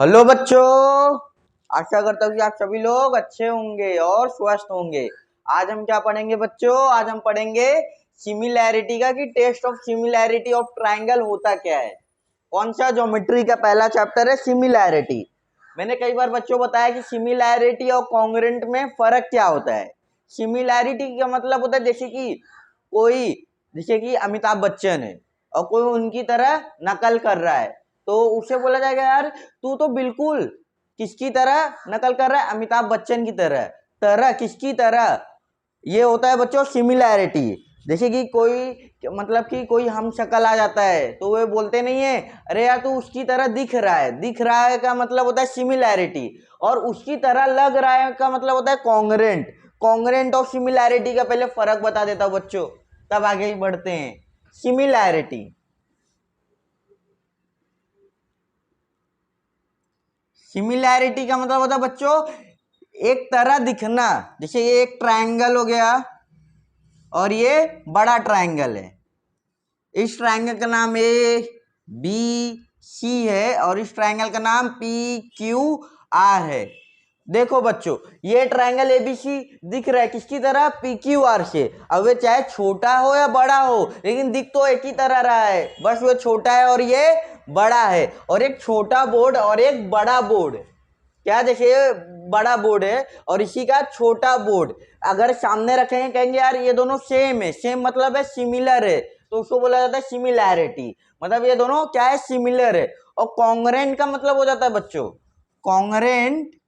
Hello बच्चों, आशा करता हूँ कि आप सभी लोग अच्छे होंगे और स्वस्थ होंगे। आज हम क्या पढ़ेंगे बच्चों? आज हम पढ़ेंगे सिमिलैरिटी का, कि test of similarity of triangle होता क्या है। कौन सा? ज्योमेट्री का पहला चैप्टर है सिमिलैरिटी। मैंने कई बार बच्चों बताया कि सिमिलैरिटी और कॉन्ग्रुएंट में फर्क क्या होता है। सिमिलैरिटी का मतलब होता है जैसे कि अमिताभ बच्चन है और कोई उनकी तरह नकल कर रहा है, तो उसे बोला जाएगा यार तू तो बिल्कुल किसकी तरह नकल कर रहा है? अमिताभ बच्चन की तरह। तरह किसकी तरह? ये होता है बच्चों सिमिलैरिटी। जैसे कि कोई हम शक्ल आ जाता है तो वे बोलते नहीं है अरे यार तू उसकी तरह दिख रहा है। दिख रहा है का मतलब होता है सिमिलैरिटी, और उसकी तरह लग रहा है का मतलब होता है कॉन्ग्रुएंट। कॉन्ग्रुएंट और सिमिलैरिटी का पहले फर्क बता देता हूं बच्चों, तब आगे ही बढ़ते हैं। सिमिलैरिटी सिमिलैरिटी का मतलब होता है बच्चों एक तरह दिखना। जैसे ये एक ट्रायंगल हो गया और ये बड़ा ट्रायंगल है। इस ट्रायंगल का नाम ए बी सी है और इस ट्रायंगल का नाम पी क्यू आर है। देखो बच्चों, ये ट्रायंगल एबीसी दिख रहा है किसकी तरह? पी क्यू आर से। अब वे चाहे छोटा हो या बड़ा हो, लेकिन दिख तो एक ही तरह रहा है, बस वो छोटा है और ये बड़ा है। और एक छोटा बोर्ड और एक बड़ा बोर्ड, क्या देखिए, बड़ा बोर्ड है और इसी का छोटा बोर्ड अगर सामने रखेंगे, कहेंगे यार ये दोनों सेम है। सेम मतलब है सिमिलर है, तो उसको बोला जाता है सिमिलैरिटी। मतलब ये दोनों क्या है? सिमिलर है। और कॉन्ग्रुएंट का मतलब हो जाता है बच्चों, कॉन्ग्रुएंट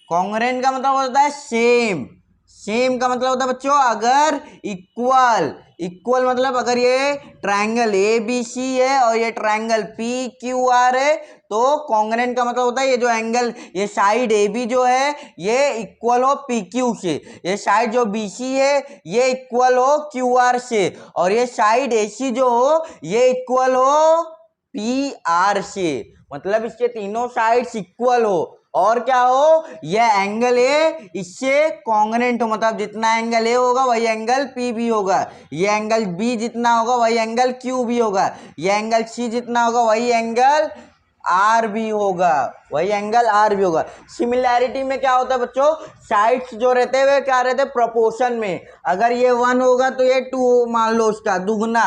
कॉन्ग्रुएंट का मतलब होता है सेम। सेम का मतलब होता है बच्चों अगर इक्वल। इक्वल मतलब अगर ये ट्रायंगल ए बी सी है और ये ट्रायंगल पी क्यू आर है, तो कॉन्ग्रुएंट का मतलब होता है ये जो एंगल, ये साइड ए बी जो है ये इक्वल हो पी क्यू से, ये साइड जो बी सी है ये इक्वल हो क्यू आर से, और ये साइड ए सी जो हो ये इक्वल हो पी आर से। मतलब इसके तीनों साइड्स इक्वल हो और क्या हो, यह एंगल ए इससे कॉन्ग्रुएंट हो। मतलब जितना एंगल ए होगा वही एंगल पी भी होगा, ये एंगल बी जितना होगा वही एंगल क्यू भी होगा, ये एंगल सी जितना होगा वही एंगल आर भी होगा, वही एंगल आर भी होगा। सिमिलैरिटी में क्या होता है बच्चों? साइड्स जो रहते हैं वे क्या रहते हैं? प्रोपोर्शन में। अगर ये 1 होगा तो ये 2 मान लो, उसका दुगना,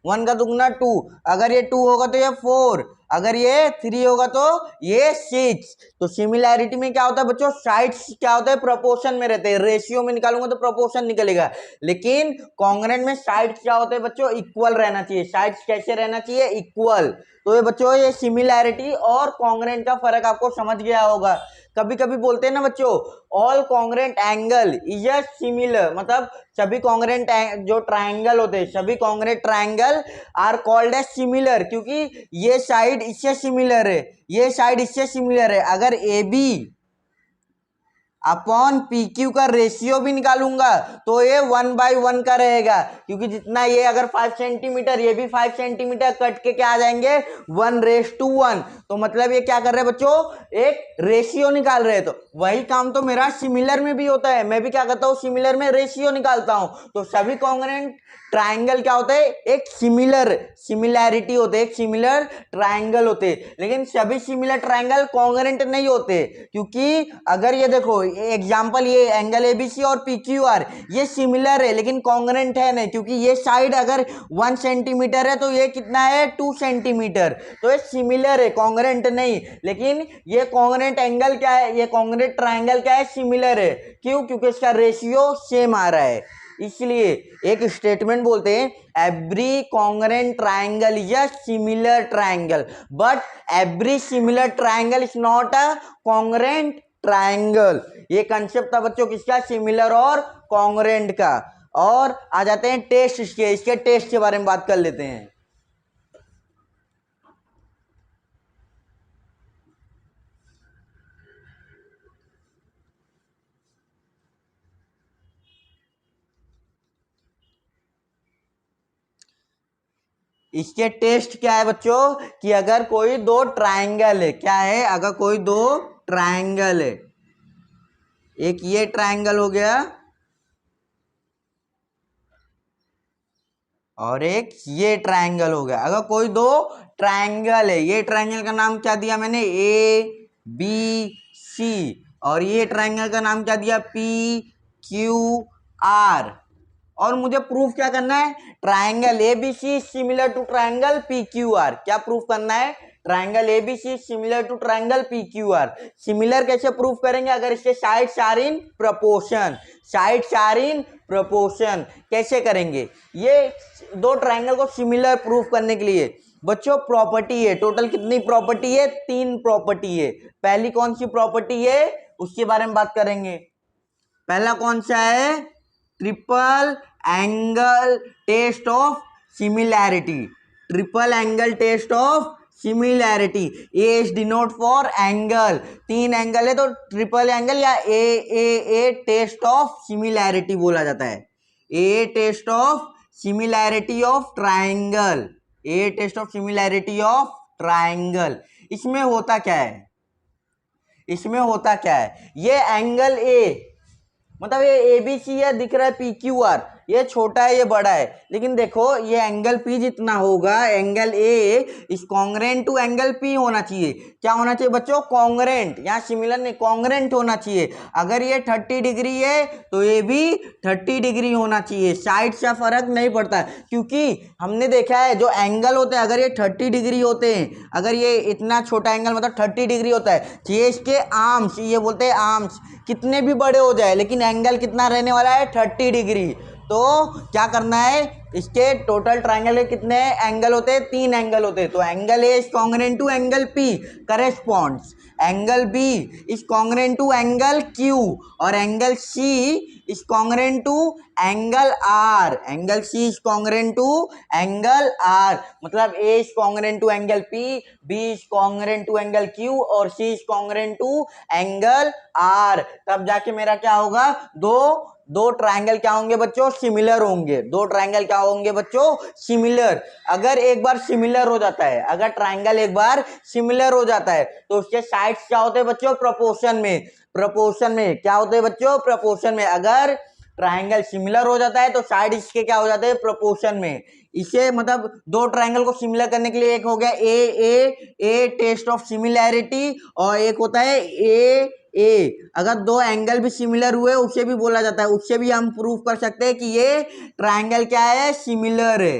1 का दुगना 2। अगर ये 2 होगा तो ये 4, अगर ये 3 होगा तो ये 6। तो सिमिलैरिटी में क्या होता है बच्चों? साइड्स क्या होता है? प्रोपोर्शन में रहते हैं। रेशियो में निकालूंगा तो प्रोपोर्शन निकलेगा, लेकिन कॉन्ग्रुएंट में साइड्स क्या होते हैं बच्चों? इक्वल रहना चाहिए। साइड्स कैसे रहना चाहिए? इक्वल। तो ये बच्चों ये सिमिलैरिटी और कॉन्ग्रुएंट का फर्क आपको समझ गया होगा। कभी कभी बोलते हैं ना बच्चों, all congruent angle is a similar. मतलब सभी कॉन्ग्रुएंट जो ट्रायंगल होते हैं, सभी congruent triangle are called as similar, क्योंकि ये साइड इससे सिमिलर है, ये साइड इससे सिमिलर है। अगर A B upon P Q का रेशियो भी निकालूंगा तो ये 1/1 का रहेगा, क्योंकि जितना ये अगर 5 सेंटीमीटर, ये भी 5 सेंटीमीटर, कट के क्या आ जाएंगे? 1:1। तो मतलब ये क्या कर रहे हैं बच्चों? एक रेशियो निकाल रहे हैं। तो वही काम तो मेरा सिमिलर में भी होता है। मैं भी क्या करता हूँ? सिमिलर में रेशियो निकालता हूं। तो सभी कॉन्ग्रुएंट ट्रायंगल क्या होता है? एक सिमिलैरिटी होते, एक सिमिलर ट्रायंगल होते। लेकिन सभी सिमिलर ट्रायंगल कॉन्ग्रुएंट नहीं होते, क्योंकि अगर ये देखो एग्जांपल, ये एंगल एबीसी और पी क्यू आर ये सिमिलर है लेकिन कॉन्ग्रुएंट है नहीं, क्योंकि ये साइड अगर 1 सेंटीमीटर है तो ये कितना है? 2 सेंटीमीटर। तो ये सिमिलर है, कॉन्ग्रुएंट नहीं। लेकिन ये कॉन्ग्रुएंट एंगल क्या है? ये कॉन्ग्रुएंट ट्रायंगल क्या है? सिमिलर है। क्यों? क्योंकि इसका रेशियो सेम आ रहा है। इसलिए एक स्टेटमेंट बोलते हैं, every congruent triangle is a similar triangle, but every similar triangle is not a congruent triangle. ये कंसेप्ट था बच्चों किसका? सिमिलर और कॉन्ग्रुएंट का। और आ जाते हैं टेस्ट, इसके टेस्ट के बारे में बात कर लेते हैं। इसके टेस्ट क्या है बच्चों? कि अगर कोई दो ट्रायंगल है, क्या है? अगर कोई दो ट्रायंगल है, एक ये ट्रायंगल हो गया और एक ये ट्रायंगल हो गया। अगर कोई दो ट्रायंगल है। ये ट्रायंगल का नाम क्या दिया मैंने, ए बी सी, और ये ट्रायंगल का नाम क्या दिया, पी क्यू आर। और मुझे प्रूफ क्या करना है, triangle ABC similar to triangle P Q R. क्या प्रूफ करना है, triangle ABC similar to triangle P Q R. Similar कैसे प्रूफ करेंगे, अगर इसके sides are in proportion, sides are in proportion कैसे करेंगे, ये दो ट्रायंगल को सिमिलर प्रूफ करने के लिए बच्चों प्रॉपर्टी है। टोटल कितनी प्रॉपर्टी है, 3 प्रॉपर्टी है। पहली कौन सी प्रॉपर्टी है उसके बारे में बात करेंगे। पहला कौन सा है, triple angle test of similarity. Triple angle test of similarity, A is denote for angle, 3 angle है तो ट्रिपल एंगल या ए टेस्ट ऑफ सिमिलैरिटी बोला जाता है। A test of similarity of triangle, a test of similarity of triangle. इसमें होता क्या है, इसमें होता क्या है, ये एंगल ए मतलब ये एबीसी है, दिख रहा है पी क्यू आर, ये छोटा है ये बड़ा है, लेकिन देखो ये एंगल पी जितना होगा एंगल ए इस कॉन्ग्रेंट टू एंगल पी होना चाहिए। क्या होना चाहिए बच्चों, कॉन्ग्रेंट, यहाँ सिमिलर नहीं कॉन्ग्रेंट होना चाहिए। अगर ये 30 डिग्री है तो ये भी 30 डिग्री होना चाहिए, साइड से फर्क नहीं पड़ता। क्योंकि हमने देखा है जो एंगल होते हैं अगर ये 30 डिग्री होते हैं, अगर ये इतना छोटा एंगल मतलब 30 डिग्री होता है, ये इसके आर्म्स, ये बोलते हैं आर्म्स, कितने भी बड़े हो जाए लेकिन एंगल कितना रहने वाला है, 30 डिग्री। तो क्या करना है, इसके टोटल ट्रायंगल के कितने एंगल होते हैं, 3 एंगल होते हैं। तो angle A is congruent to angle P corresponds, angle B is congruent to angle Q, और angle C is congruent to angle R, angle C is congruent to angle R. मतलब A is congruent to angle P, B is congruent to angle Q और C is congruent to angle R. तब जाके मेरा क्या होगा, दो triangle क्या होंगे बच्चों, सिमिलर होंगे। दो ट्रायंगल क्या होंगे बच्चों, सिमिलर। अगर एक बार सिमिलर हो जाता है, अगर ट्रायंगल एक बार सिमिलर हो जाता है तो उसके साइड्स क्या होते हैं बच्चों, प्रोपोर्शन में। प्रोपोर्शन में क्या होते हैं बच्चों, प्रोपोर्शन में। अगर ट्रायंगल सिमिलर हो जाता है तो साइड इसके क्या हो जाते हैं, प्रोपोर्शन में। इसे मतलब दो ट्रायंगल को सिमिलर करने के लिए एक हो गया ए टेस्ट ऑफ सिमिलैरिटी, और एक होता है ए। अगर दो एंगल भी सिमिलर हुए उसे भी बोला जाता है, उससे भी हम प्रूफ कर सकते हैं कि ये ट्रायंगल क्या है, सिमिलर है।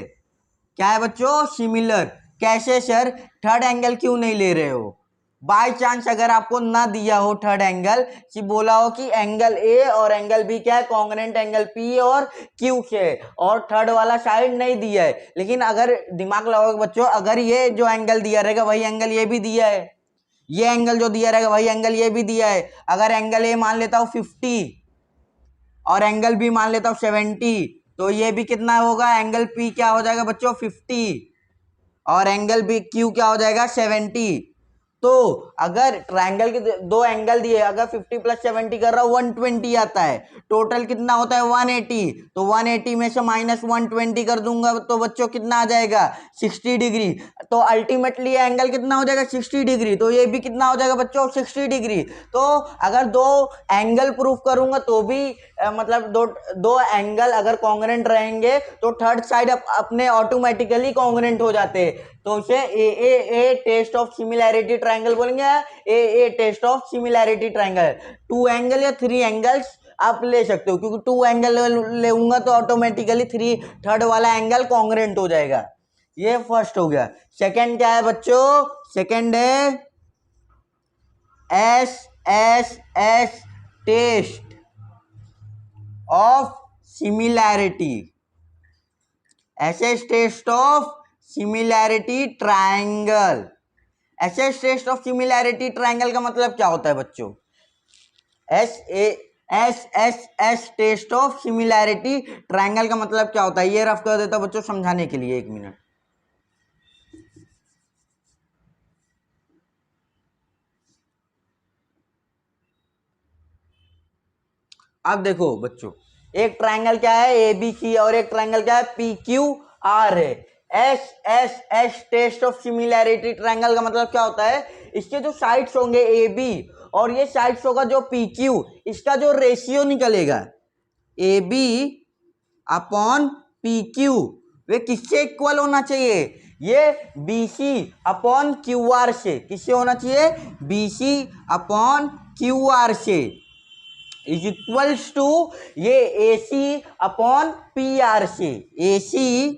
क्या है बच्चों, सिमिलर। कैसे सर, थर्ड एंगल क्यों नहीं ले रहे हो, बाय चांस अगर आपको ना दिया हो थर्ड एंगल, कि बोला हो कि एंगल ए और एंगल बी क्या है, कॉन्ग्रुएंट एंगल पी और क्यू से, और थर्ड वाला साइड नहीं दिया है, लेकिन अगर दिमाग लगाओगे बच्चों, अगर ये जो एंगल दिया रहेगा वही एंगल ये भी दिया है, ये एंगल जो दिया रहेगा वही एंगल ये भी दिया है। अगर एंगल ए मान लेता हूं 50 और एंगल बी मान लेता हूं 70, तो ये भी कितना होगा, एंगल पी क्या हो जाएगा बच्चों 50 और एंगल बी क्यू क्या हो जाएगा 70। तो अगर ट्रायंगल के दो एंगल दिए, अगर 50 प्लस 70 कर रहा हूं 120 आता है, टोटल कितना होता है 180, तो 180 में से माइनस 120 कर दूंगा तो बच्चों कितना आ जाएगा 60 डिग्री। तो अल्टीमेटली एंगल कितना हो जाएगा 60 डिग्री, तो ये भी कितना हो जाएगा बच्चों 60 डिग्री। तो अगर दो एंगल प्रूफ करूंगा तो भी मतलब दो एंगल अगर कॉन्ग्रुएंट रहेंगे तो थर्ड साइड अपने ऑटोमेटिकली कॉन्ग्रुएंट हो जाते हैं। तो उसे a test of similarity triangle बोलेंगे, a test of similarity triangle. 2 angle या 3 एंगल्स आप ले सकते हो, क्योंकि 2 एंगल लेऊंगा तो ऑटोमेटिकली थर्ड वाला एंगल कॉन्ग्रुएंट हो जाएगा। ये फर्स्ट हो गया। सेकंड क्या है बच्चों, सेकंड है S test of similarity, S test of similarity triangle. S test of similarity triangle का मतलब क्या होता है बच्चों, S test of similarity triangle का मतलब क्या होता है, ये रफ कर देता बच्चों समझाने के लिए, 1 मिनट। अब देखो बच्चों, एक ट्रायंगल क्या है एबीसी और एक ट्रायंगल क्या है पी क्यू आर है। S test of similarity triangle का मतलब क्या होता है, इसके जो साइड्स होंगे ए बी और ये साइड्स होगा जो पी क्यू, इसका जो रेशियो निकलेगा A B upon P Q, वे किससे इक्वल होना चाहिए, ये BC अपॉन QR से, किससे होना चाहिए, BC अपॉन QR से इज इक्वल्स टू ये AC अपॉन PR से, AC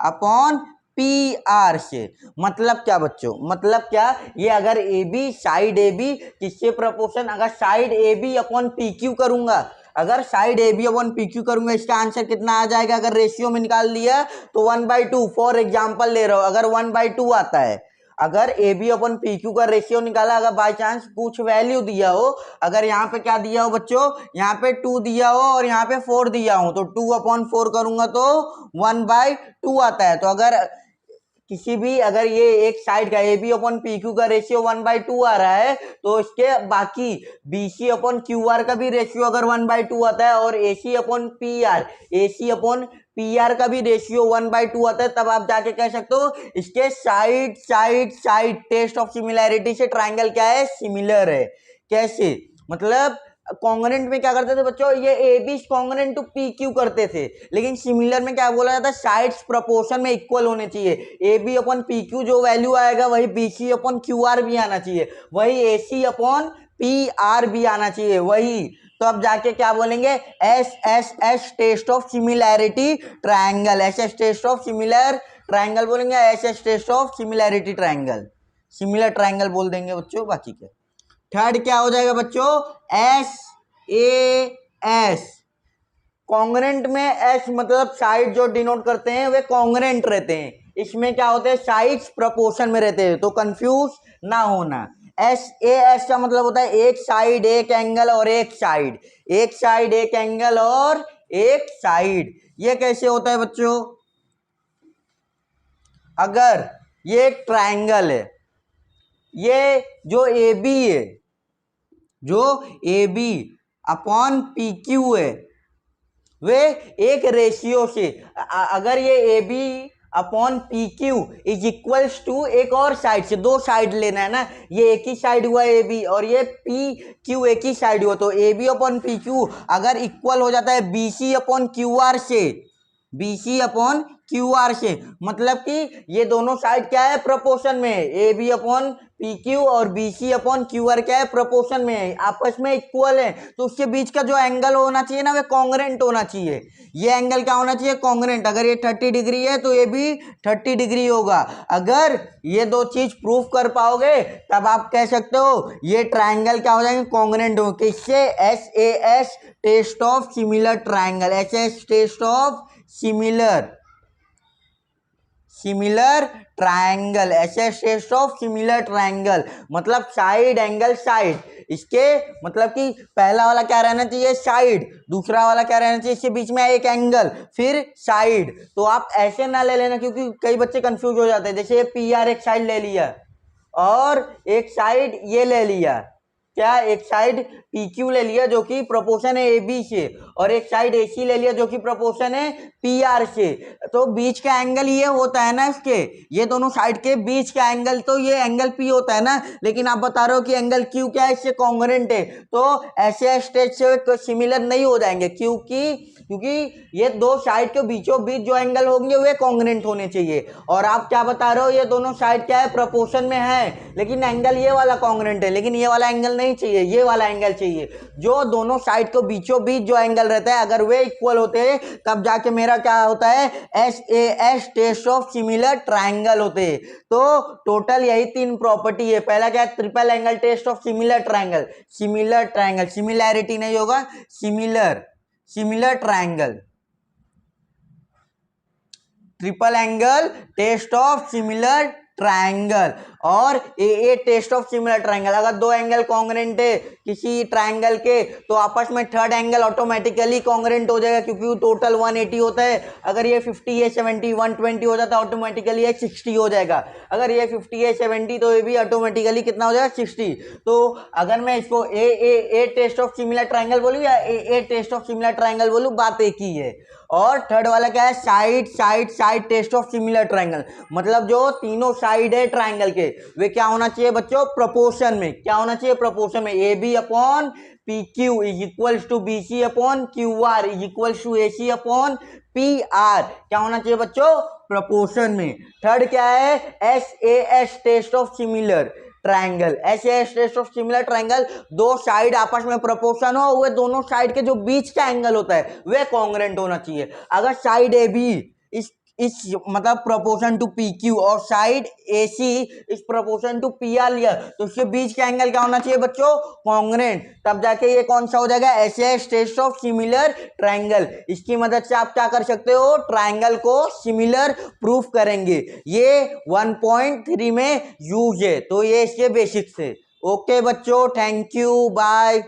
अपॉन PR से। मतलब क्या बच्चों, मतलब क्या, ये अगर AB साइड AB किससे प्रोपोर्शन, अगर साइड AB अपॉन PQ करूंगा, अगर साइड AB अपॉन PQ करूंगा, इसका आंसर कितना आ जाएगा, अगर रेशियो में निकाल लिया तो 1/2। फॉर एग्जांपल ले रहा हूं, अगर 1/2 आता है, अगर AB अपन PQ का रेशियो निकाला, अगर बाय चांस कुछ वैल्यू दिया हो, अगर यहाँ पे क्या दिया हो बच्चों, यहाँ पे 2 दिया हो और यहाँ पे 4 दिया हो, तो 2/4 करूंगा तो 1/2 आता है। तो अगर किसी भी, अगर ये एक साइड का AB अपॉन PQ का रेशियो 1/2 आ रहा है, तो इसके बाकी BC अपॉन QR का भी रेशियो अगर 1/2 आता है, और AC अपॉन PR का भी रेशियो 1/2 आता है, तब आप जाके कह सकते हो इसके साइड टेस्ट ऑफ सिमिलैरिटी से ट्राइंगल क्या है, सिमिलर है। कैसे, मतलब कॉन्ग्रेंट में क्या करते थे बच्चों, ये AB कॉन्ग्रेंट टू PQ करते थे, लेकिन सिमिलर में क्या बोला जाता है, साइड्स प्रोपोर्शन में इक्वल होने चाहिए। AB अपॉन PQ जो वैल्यू आएगा वही BC अपॉन QR भी आना चाहिए, वही AC अपॉन PR भी आना चाहिए, वही। तो अब जाके क्या बोलेंगे, SSS test of similarity triangle, SS test of similar triangle बोलेंगे, SS test of similarity triangle, similar triangle बोल देंगे बच्चों। बाकी क्या, थर्ड क्या हो जाएगा बच्चों, SAS। कॉन्ग्रेंट में S मतलब साइड जो डिनोट करते हैं वे कॉन्ग्रेंट रहते हैं, इसमें क्या होते हैं, साइड्स प्रोपोर्शन में रहते हैं, तो कंफ्यूज ना होना। SAS का मतलब होता है एक साइड एक एंगल और एक साइड, एक साइड एक एंगल और एक साइड। ये कैसे होता है बच्चों, अगर ये एक ट्राइंगल है, ये जो AB है, जो AB अपॉन PQ है, वे एक रेशियो से, अगर ये AB upon PQ is equals to एक और साइड से, दो साइड लेना है ना, ये एक ही साइड हुआ AB और ये PQ एक ही साइड हुआ, तो AB अपॉन PQ अगर इक्वल हो जाता है BC अपॉन QR से, BC अपॉन QR से, मतलब कि ये दोनों साइड क्या है, प्रोपोर्शन में है, AB अपॉन PQ और BC अपॉन QR क्या है, प्रोपोर्शन में है, आपस में इक्वल है, तो उसके बीच का जो एंगल होना चाहिए ना, वे कॉन्ग्रेंट होना चाहिए। ये एंगल क्या होना चाहिए, कॉन्ग्रेंट। अगर ये 30 डिग्री है तो ये भी 30 डिग्री होगा। अगर ये दो चीज प्रूफ कर पाओगे तब आप कह सकते हो ये ट्राइंगल क्या हो जाएंगे, कॉन्ग्रेंट हो। किससे, SAS test of similar triangle, SS test of similar triangle, SS test of similar triangle, मतलब साइड एंगल साइड। इसके मतलब कि पहला वाला क्या रहना चाहिए, साइड, दूसरा वाला क्या रहना चाहिए, इसके बीच में एक एंगल, फिर साइड। तो आप ऐसे ना ले लेना, क्योंकि कई बच्चे कंफ्यूज हो जाते हैं। जैसे PR एक साइड ले लिया और एक साइड ये ले लिया, क्या, एक साइड PQ ले लिया जो कि प्रोपोर्शन है AB से, और एक साइड AC ले लिया जो कि प्रोपोर्शन है PR से, तो बीच का एंगल ये होता है ना, इसके ये दोनों साइड के बीच का एंगल, तो ये एंगल P होता है ना, लेकिन आप बता रहे हो कि एंगल Q क्या है, इससे कॉन्ग्रेंट है, तो ऐसे स्टेज से सिमिलर नहीं हो जाएंगे, क्योंकि ये दो साइड के बीचों बीच जो एंगल होंगे वे कॉन्ग्रेंट होने चाहिए। और आप क्या बता रहे हो, ये दोनों साइड क्या है, प्रोपोर्शन में है, लेकिन एंगल ये वाला कॉन्ग्रेंट है, लेकिन ये वाला एंगल नहीं चाहिए, ये वाला एंगल चाहिए। जो दोनों साइड के बीचों बीच जो एंगल रहता है, अगर वे इक्वल होते हैं तब जाके मेरा क्या होता है, SAS test of similar triangle होते हैं। तो टोटल यही 3 प्रॉपर्टी है। पहला क्या है, triple angle test of similar triangle, similarity नहीं होगा, similar triangle, triple angle test of similar triangle, और A test of similar triangle. अगर दो एंगल कॉन्ग्रेंट है किसी ट्राइंगल के, तो आपस में थर्ड एंगल ऑटोमेटिकली कॉन्ग्रेंट हो जाएगा, क्योंकि टोटल 180 होता है। अगर ये 50 है 70 120 हो जाता है, ऑटोमेटिकली ये 60 हो जाएगा। अगर ये 50 है 70 तो ये भी ऑटोमेटिकली कितना हो जाएगा, 60। तो अगर मैं इसको ए टेस्ट ऑफ सिमिलर ट्राइंगल बोलूँ या ए टेस्ट ऑफ सिमिलर ट्राइंगल बोलूँ, बात एक ही है। और थर्ड वाला क्या है, side test of similar triangle, मतलब जो तीनों साइड है ट्राइंगल के वे क्या होना चाहिए बच्चों, प्रोपोर्शन में। क्या होना चाहिए, प्रोपोर्शन में। AB upon PQ is equals to BC upon QR is equals to AC upon PR क्या होना चाहिए बच्चों, प्रपोर्शन में। थर्ड क्या है, SAS test of similar triangle. SAS test of similar triangle, दो साइड आपस में प्रोपोर्शन हो, वह दोनों साइड के जो बीच का एंगल होता है वह कॉन्ग्रेंट होना चाहिए। अगर साइड AB इस मतलब प्रोपोर्शन टू PQ और साइड AC इस प्रोपोर्शन टू PR लिया तो उसके बीच का एंगल क्या होना चाहिए बच्चों, कॉन्ग्रेंट। तब जाके ये कौन सा हो जाएगा, SAS test of similar triangle. इसकी मदद से आप क्या कर सकते हो, ट्रायंगल को सिमिलर प्रूफ करेंगे। ये 1.3 में यूज है, तो ये इसके बेसिक्स है। ओके बच्चों, थैंक यू, बाय।